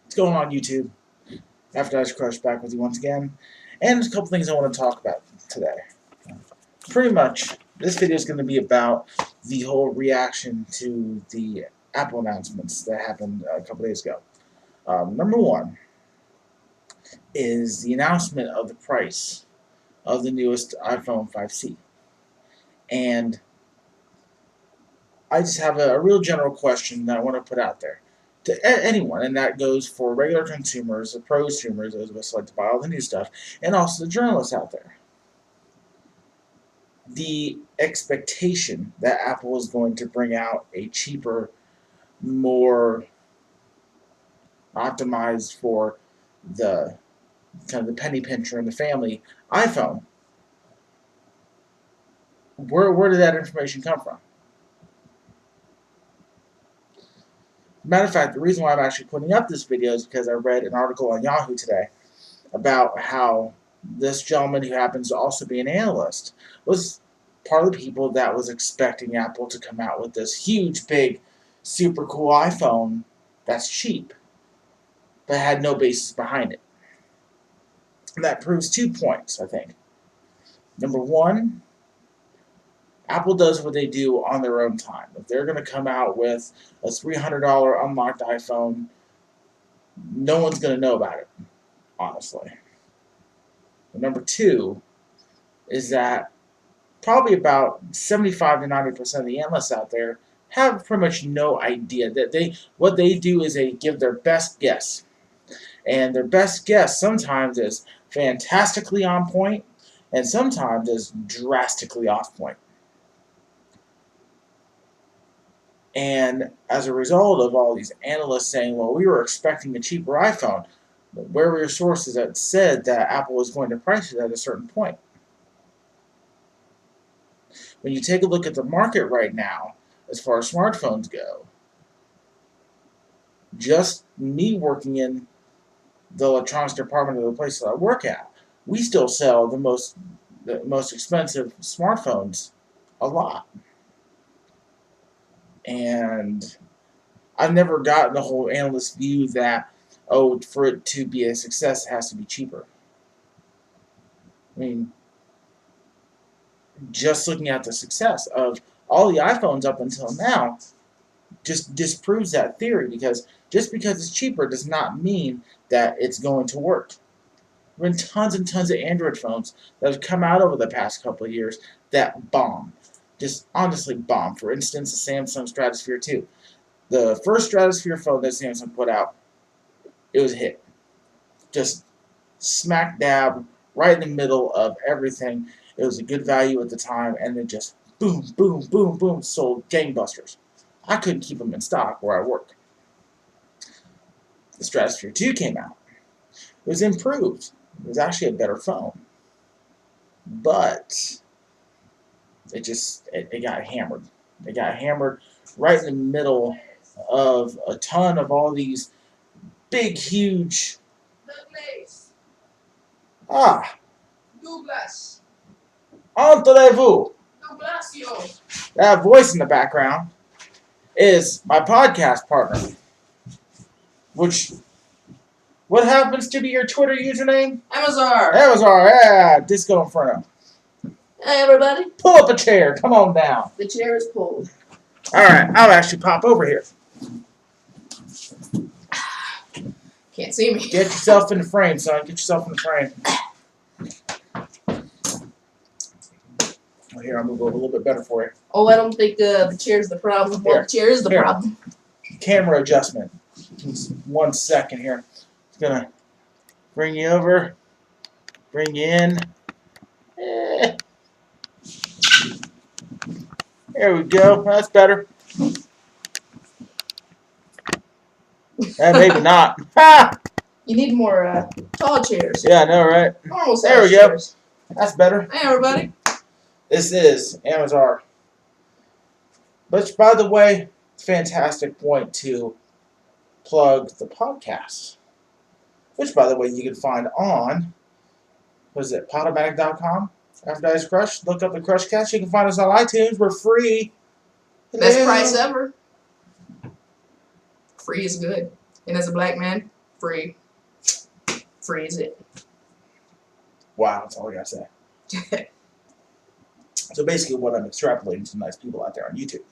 What's going on, YouTube? AphroditesCrush back with you once again. And there's a couple things I want to talk about today. Pretty much, this video is going to be about the whole reaction to the Apple announcements that happened a couple days ago. Number one is the announcement of the price of the newest iPhone 5C. And I just have a real general question that I want to put out there to anyone, and that goes for regular consumers, the prosumers, those of us who like to buy all the new stuff, and also the journalists out there. The expectation that Apple is going to bring out a cheaper, more optimized for the kind of the penny pincher and the family iPhone. Where did that information come from? Matter of fact, the reason why I'm actually putting up this video is because I read an article on Yahoo today about how this gentleman, who happens to also be an analyst, was part of the people that was expecting Apple to come out with this huge, big, super cool iPhone that's cheap, but had no basis behind it. And that proves 2 points, I think. Number one, Apple does what they do on their own time. If they're going to come out with a $300 unlocked iPhone, no one's going to know about it, honestly. But number two is that probably about 75 to 90% of the analysts out there have pretty much no idea. That what they do is they give their best guess. And their best guess sometimes is fantastically on point, and sometimes is drastically off point. And as a result of all these analysts saying, well, we were expecting a cheaper iPhone, but where were your sources that said that Apple was going to price it at a certain point? When you take a look at the market right now, as far as smartphones go, just me working in the electronics department of the place that I work at, we still sell the most expensive smartphones a lot. And I've never gotten the whole analyst view that, oh, for it to be a success, it has to be cheaper. I mean, just looking at the success of all the iPhones up until now just disproves that theory, because just because it's cheaper does not mean that it's going to work. There have been tons and tons of Android phones that have come out over the past couple of years that bomb. Just honestly bomb. For instance, the Samsung Stratosphere 2. The first Stratosphere phone that Samsung put out, it was a hit. Just smack dab, right in the middle of everything. It was a good value at the time, and then just boom, boom, boom, boom, sold gangbusters. I couldn't keep them in stock where I work. The Stratosphere 2 came out. It was improved. It was actually a better phone. But it got hammered. It got hammered right in the middle of a ton of all these big, huge... Ah! Douglas. Entendez-vous? Douglasio. That voice in the background is my podcast partner. What happens to be your Twitter username? Amizare. Amizare, yeah, Disco Inferno. Hey, everybody. Pull up a chair, come on down. The chair is pulled. Alright, I'll actually pop over here. Can't see me. Get yourself in the frame, son. Get yourself in the frame. Well, here, I'm going to go a little bit better for you. Oh, I don't think the chair's the problem. Well, the chair is the problem. Camera adjustment. Just 1 second here. It's going to bring you over. Bring you in. There we go. That's better. Maybe not. Ha! You need more tall chairs. Yeah, I know, right? Normal size There we go. chairs. That's better. Hey, everybody. This is Amizare. But by the way, fantastic point to plug the podcast. Which, by the way, you can find on, what is it, Podomatic.com? AphroditesCrush. Look up the Crushcast. You can find us on iTunes. We're free. Best price ever. Free is good. And as a black man, free. Freeze it. Wow, that's all I gotta say. So basically, what I'm extrapolating to nice people out there on YouTube.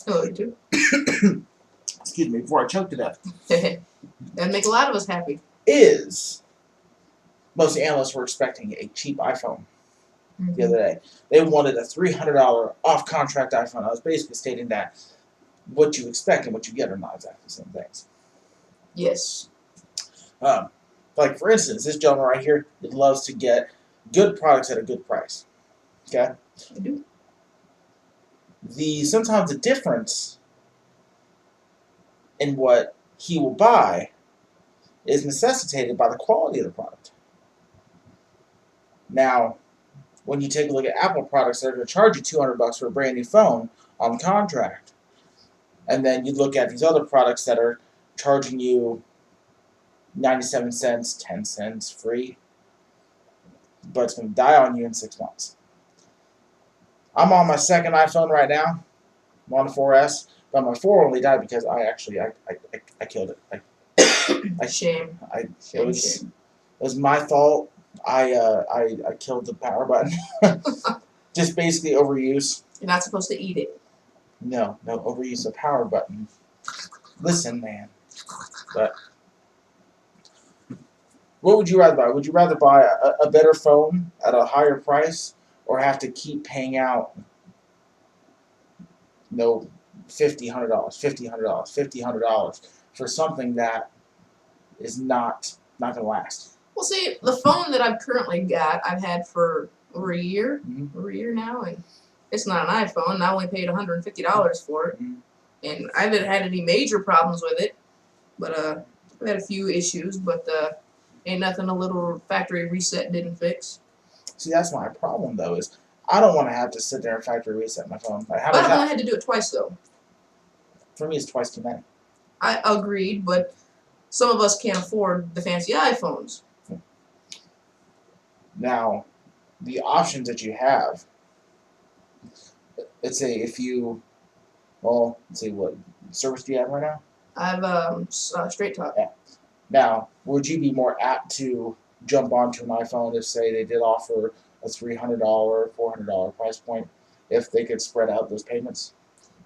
Oh, you do? Excuse me, before I choke to death. That'd make a lot of us happy. Is most analysts were expecting a cheap iPhone the other day. They wanted a $300 off-contract iPhone. I was basically stating that what you expect and what you get are not exactly the same things. Yes. Like, for instance, this gentleman right here loves to get good products at a good price. Okay? I do. Sometimes the difference in what he will buy is necessitated by the quality of the product. Now, when you take a look at Apple products that are going to charge you $200 for a brand new phone on contract, and then you look at these other products that are charging you 97 cents, 10 cents free, but it's going to die on you in 6 months. I'm on my second iPhone right now. I'm on the 4S, but my 4 only died because I killed it. Shame. It was my fault. I killed the power button. Just basically overuse. You're not supposed to eat it. No overuse of power button. Listen, man. But what would you rather buy? Would you rather buy a better phone at a higher price, or have to keep paying out $50, $100 for something that is not going to last? Well, see, the phone that I've currently got, I've had for over a year, now, and it's not an iPhone. I only paid $150 for it, and I haven't had any major problems with it, but I've had a few issues, but ain't nothing a little factory reset didn't fix. See, that's my problem, though, is I don't want to have to sit there and factory reset my phone. Like, how But does I've only had to do it twice, though. For me, it's twice too many. I agreed, but some of us can't afford the fancy iPhones. Now, the options that you have, let's say if you, well, let's see, what service do you have right now? I have Straight Talk. Yeah. Now, would you be more apt to jump onto an iPhone if, say, they did offer a $300, $400 price point, if they could spread out those payments?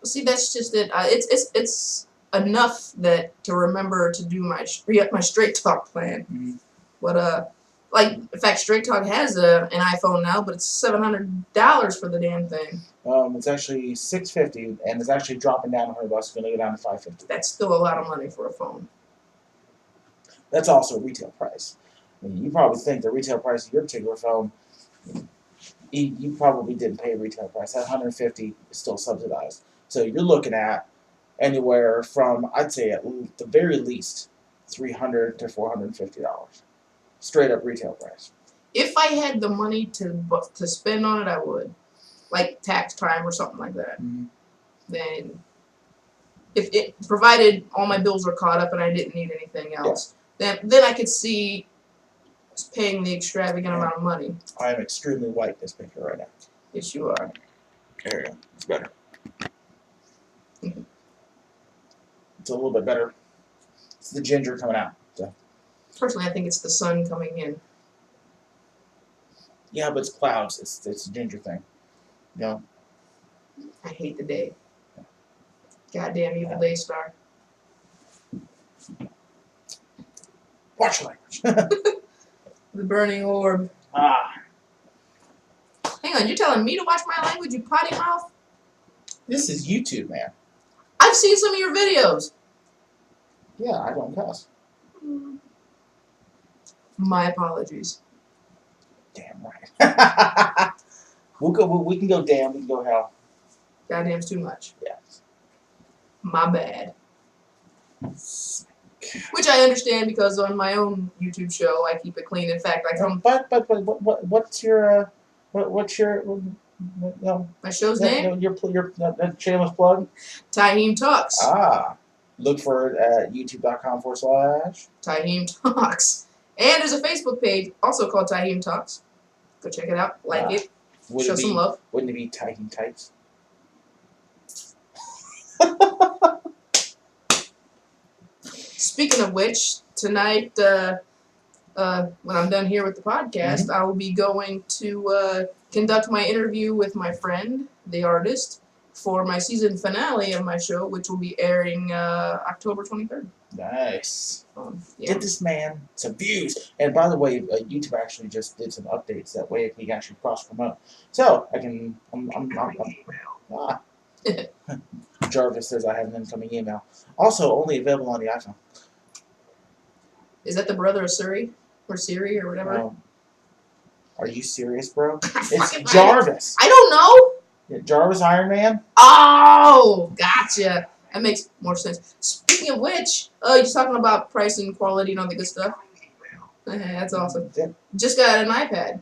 Well, see, that's just it. It's enough that to remember to do my Straight Talk plan. But like, in fact, Straight Talk has an iPhone now, but it's $700 for the damn thing. It's actually $650, and it's actually dropping down $100. It's going to go down to $550. That's still a lot of money for a phone. That's also a retail price. I mean, you probably think the retail price of your particular phone, you probably didn't pay retail price. That $150 is still subsidized. So you're looking at anywhere from, I'd say at the very least, $300 to $450. Straight up retail price. If I had the money to spend on it, I would. Like tax time or something like that. Then, if it provided all my bills are caught up and I didn't need anything else, then I could see paying the extravagant amount of money. I am extremely white in this picture right now. Yes, you are. There you go. It's better. It's a little bit better. It's the ginger coming out. So. Personally, I think it's the sun coming in. Yeah, but it's clouds. It's a ginger thing. You know? I hate the day. Goddamn evil day star. Watch language. The burning orb. Hang on, you're telling me to watch my language, you potty mouth? This is YouTube, man. I've seen some of your videos. Yeah, I don't cuss. My apologies. Damn right. We can go damn, we can go hell. Goddamn's too much. Yes. My bad. Which I understand because on my own YouTube show I keep it clean. In fact, I come. But what's your my show's name? Your shameless plug. Taheem Talks. Look for it at youtube.com/ Taheem Talks. And there's a Facebook page also called Taheem Talks. Go check it out. Like it. Show some love. Wouldn't it be Taheem Types? Speaking of which, tonight, when I'm done here with the podcast, I will be going to conduct my interview with my friend, the artist, for my season finale of my show, which will be airing October 23rd. Nice. Yeah. Get this man some views. And by the way, YouTube actually just did some updates. That way we can actually cross promote. So I can. Jarvis says I have an incoming email. Also, only available on the iPhone. Is that the brother of Siri or Siri or whatever? Are you serious, bro? It's Jarvis. I don't know. Yeah, Jarvis Iron Man. Oh, gotcha. That makes more sense. Speaking of which, you're talking about price and quality and all the good stuff. That's awesome. Yeah. Just got an iPad.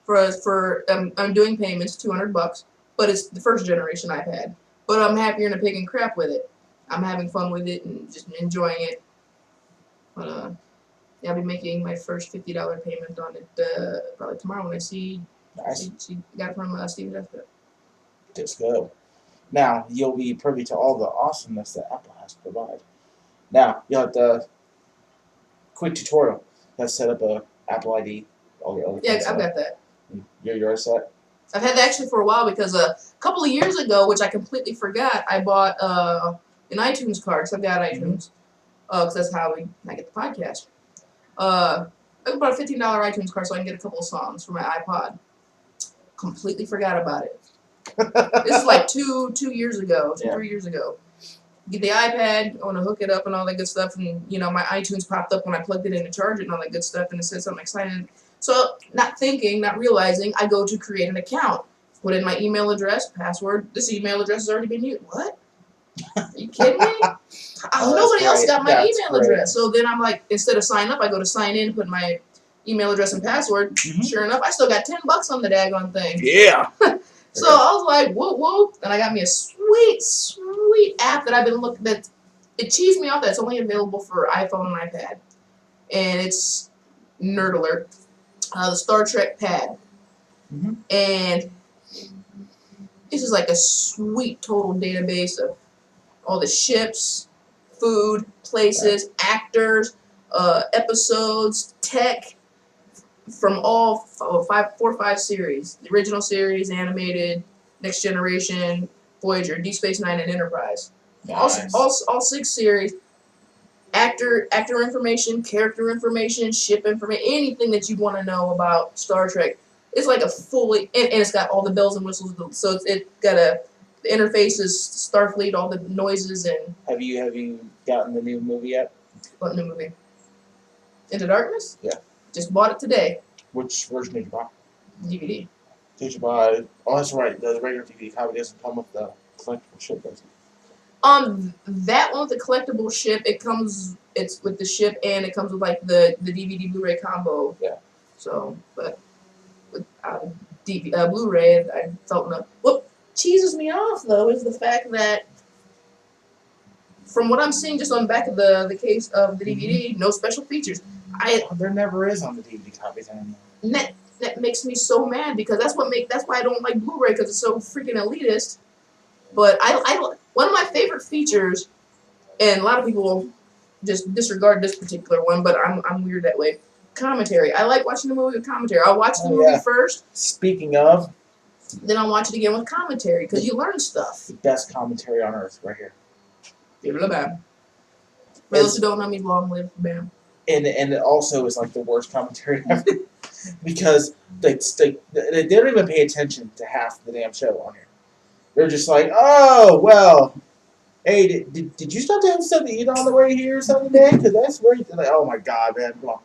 For I'm doing payments, $200, but it's the first generation iPad. But I'm happier than a pig in crap with it. I'm having fun with it and just enjoying it. But yeah, I'll be making my first $50 payment on it probably tomorrow when I see. Nice. She got it from Steve's Deathbed. Just go. Now you'll be privy to all the awesomeness that Apple has to provide. Now you'll have to quick tutorial. Let's set up a Apple ID. All your other I've got that. You're set. I've had that actually for a while because a couple of years ago, which I completely forgot, I bought an iTunes card. So I've got iTunes because that's how I get the podcast. I bought a $15 iTunes card so I can get a couple of songs for my iPod. Completely forgot about it. This is like 2 years ago, 3 years ago. Get the iPad, I want to hook it up and all that good stuff, and my iTunes popped up when I plugged it in to charge it and all that good stuff, and it said something exciting. So, not thinking, not realizing, I go to create an account, put in my email address, password. This email address has already been used. What? Are you kidding me? Nobody else got my email address. So then I'm like, instead of sign up, I go to sign in, put my email address and password. Sure enough, I still got $10 on the daggone thing. Yeah. So I was like, whoop, and I got me a sweet app that I've been looking at. It cheesed me off that it's only available for iPhone and iPad. And it's Nerd Alert, the Star Trek pad. And this is like a sweet total database of all the ships, food, places, actors, episodes, tech, from all 4 or 5 series. The original series, animated, Next Generation, Voyager, Deep Space Nine, and Enterprise. Nice. All 6 series. Actor information, character information, ship information, anything that you want to know about Star Trek. It's like a fully, and it's got all the bells and whistles. So it's got the interface is Starfleet, all the noises and. Have you gotten the new movie yet? What new movie? Into Darkness? Yeah. Just bought it today. Which version did you buy? DVD. Did you buy? Oh, that's right. The regular DVD copy doesn't come with the collectible ship, does it? That one with the collectible ship, it's with the ship and it comes with like the DVD Blu-ray combo. Yeah. So, but with Blu-ray, I felt no. What cheeses me off though is the fact that from what I'm seeing just on the back of the case of the DVD, no special features. There never is on the DVD copies anymore. That makes me so mad because that's why I don't like Blu-ray because it's so freaking elitist. But one of my favorite features, and a lot of people just disregard this particular one, but I'm weird that way. Commentary. I like watching the movie with commentary. I'll watch the movie first. Speaking of, then I'll watch it again with commentary because you learn stuff. The best commentary on earth, right here. Bam. For those who don't know me, long live Bam. And it also is like the worst commentary ever because they don't even pay attention to half the damn show on here. They're just like, oh well, hey, did you stop to have something to eat on the way here or something, man? Because that's where you're like, oh my god, man, come on.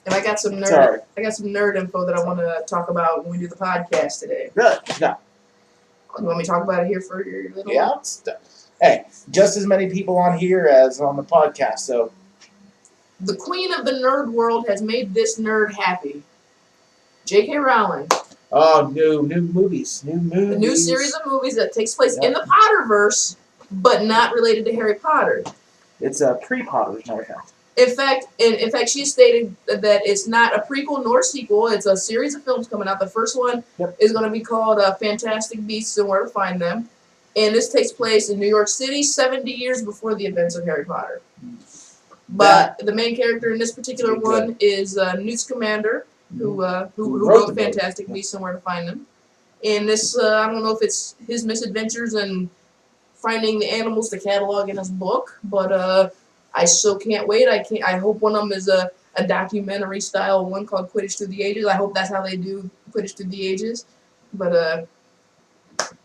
And I got some nerd info that I want to talk about when we do the podcast today. Really? No. You want me to talk about it here for your little? Yeah. Hey, just as many people on here as on the podcast, so. The queen of the nerd world has made this nerd happy. J.K. Rowling. Oh, new movies. A new series of movies that takes place in the Potterverse, but not related to Harry Potter. It's a pre-Potter, as a matter of fact. In fact, she stated that it's not a prequel nor sequel. It's a series of films coming out. The first one is going to be called Fantastic Beasts and Where to Find Them. And this takes place in New York City 70 years before the events of Harry Potter. But the main character in this particular one is Newt Scamander, who wrote Fantastic Beasts and Where to Find Them. And this, I don't know if it's his misadventures and finding the animals to catalog in his book, but I so can't wait. I hope one of them is a documentary style one called Quidditch Through the Ages. I hope that's how they do Quidditch Through the Ages. But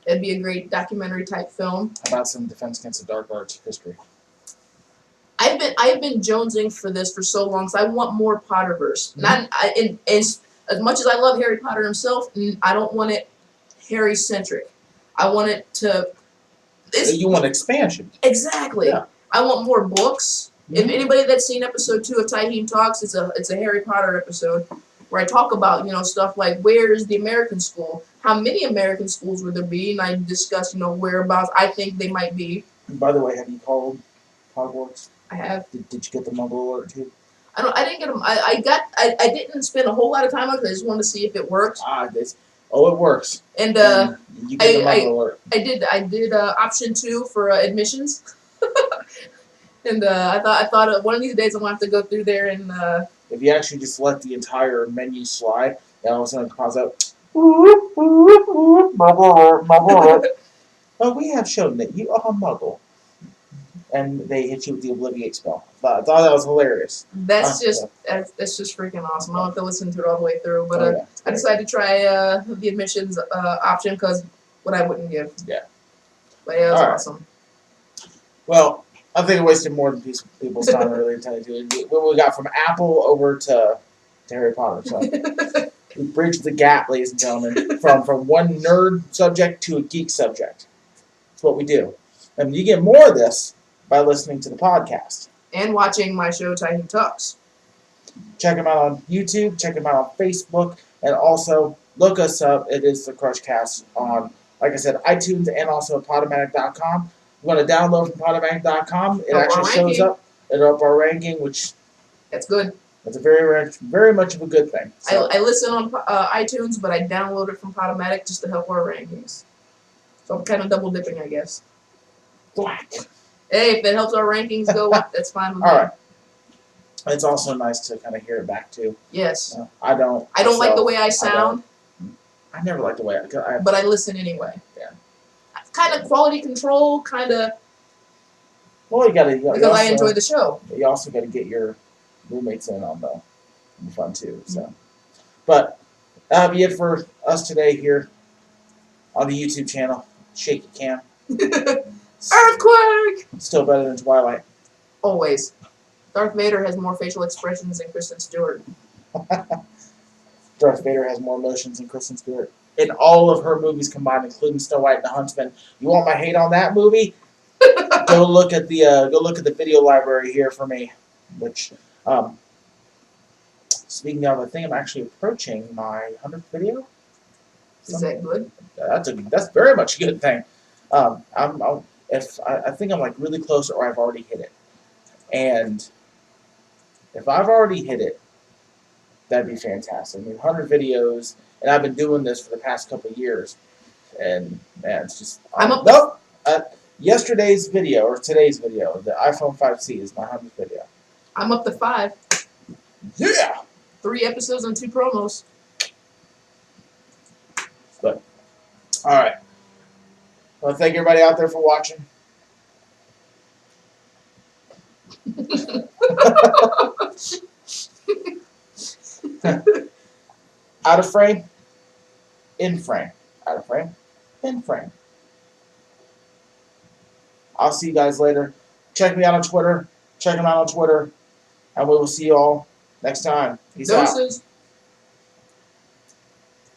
it'd be a great documentary type film. How about some Defense Against the Dark Arts history? I've been jonesing for this for so long, so I want more Potterverse. As much as I love Harry Potter himself, I don't want it Harry centric. I want it to. You want expansion. Exactly. Yeah. I want more books. If anybody that's seen episode 2 of Tahim Talks, it's a Harry Potter episode where I talk about stuff like where is the American school, how many American schools would there be, and I discuss whereabouts I think they might be. And by the way, have you called Hogwarts? I have. Did you get the Muggle alert too? I didn't get them. I didn't spend a whole lot of time on it. I just wanted to see if it worked. It works. And you get the Muggle alert. I did option 2 for admissions. And I thought one of these days I'm gonna have to go through there and. If you actually just let the entire menu slide, then all of a sudden it comes out. Muggle. Oh, we have shown that you are a Muggle, and they hit you with the Obliviate spell. I thought that was hilarious. That's just freaking awesome. I'll have to listen to it all the way through, but I decided to try the admissions option because what I wouldn't give. Yeah. But yeah, it was awesome. Well, I think it wasted more than people's time, really, to tell you the truth. What we got from Apple over to Harry Potter. So we bridged the gap, ladies and gentlemen, from one nerd subject to a geek subject. That's what we do. And you get more of this by listening to the podcast. And watching my show, Tahim Talks. Check them out on YouTube, check them out on Facebook, and also look us up. It is the Crushcast on, like I said, iTunes and also at Podomatic.com. You want to download from Podomatic.com, it actually shows up. It'll up our ranking, which... That's good. That's a very much of a good thing. So. I listen on iTunes, but I download it from Podomatic just to help our rankings. So I'm kind of double dipping, I guess. Black. Hey, if it helps our rankings go up, that's fine with me. All right. It's also nice to kind of hear it back too. Yes. I don't like the way I sound. I never like the way but I listen anyway. Yeah. Kind of quality control, kind of. Well, you gotta. Because I enjoy the show. You also got to get your roommates in on the fun too. So, but that'll be it for us today here on the YouTube channel. Shaky Cam. Earthquake! Still better than Twilight. Always. Darth Vader has more facial expressions than Kristen Stewart. Darth Vader has more emotions than Kristen Stewart. In all of her movies combined, including Snow White and the Huntsman. You want my hate on that movie? Go look at the video library here for me. Which, speaking of, I think I'm actually approaching my 100th video. Is that good? That's very much a good thing. I think I'm like really close, or I've already hit it. And if I've already hit it, that'd be fantastic. I mean, 100 videos, and I've been doing this for the past couple of years, and man, it's just yesterday's video or today's video, the iPhone 5C is my 100th video. I'm up to 5. Yeah. 3 episodes and 2 promos. But all right. Well, thank everybody out there for watching. Out of frame, in frame. Out of frame, in frame. I'll see you guys later. Check me out on Twitter. Check them out on Twitter. And we will see you all next time. Peace out.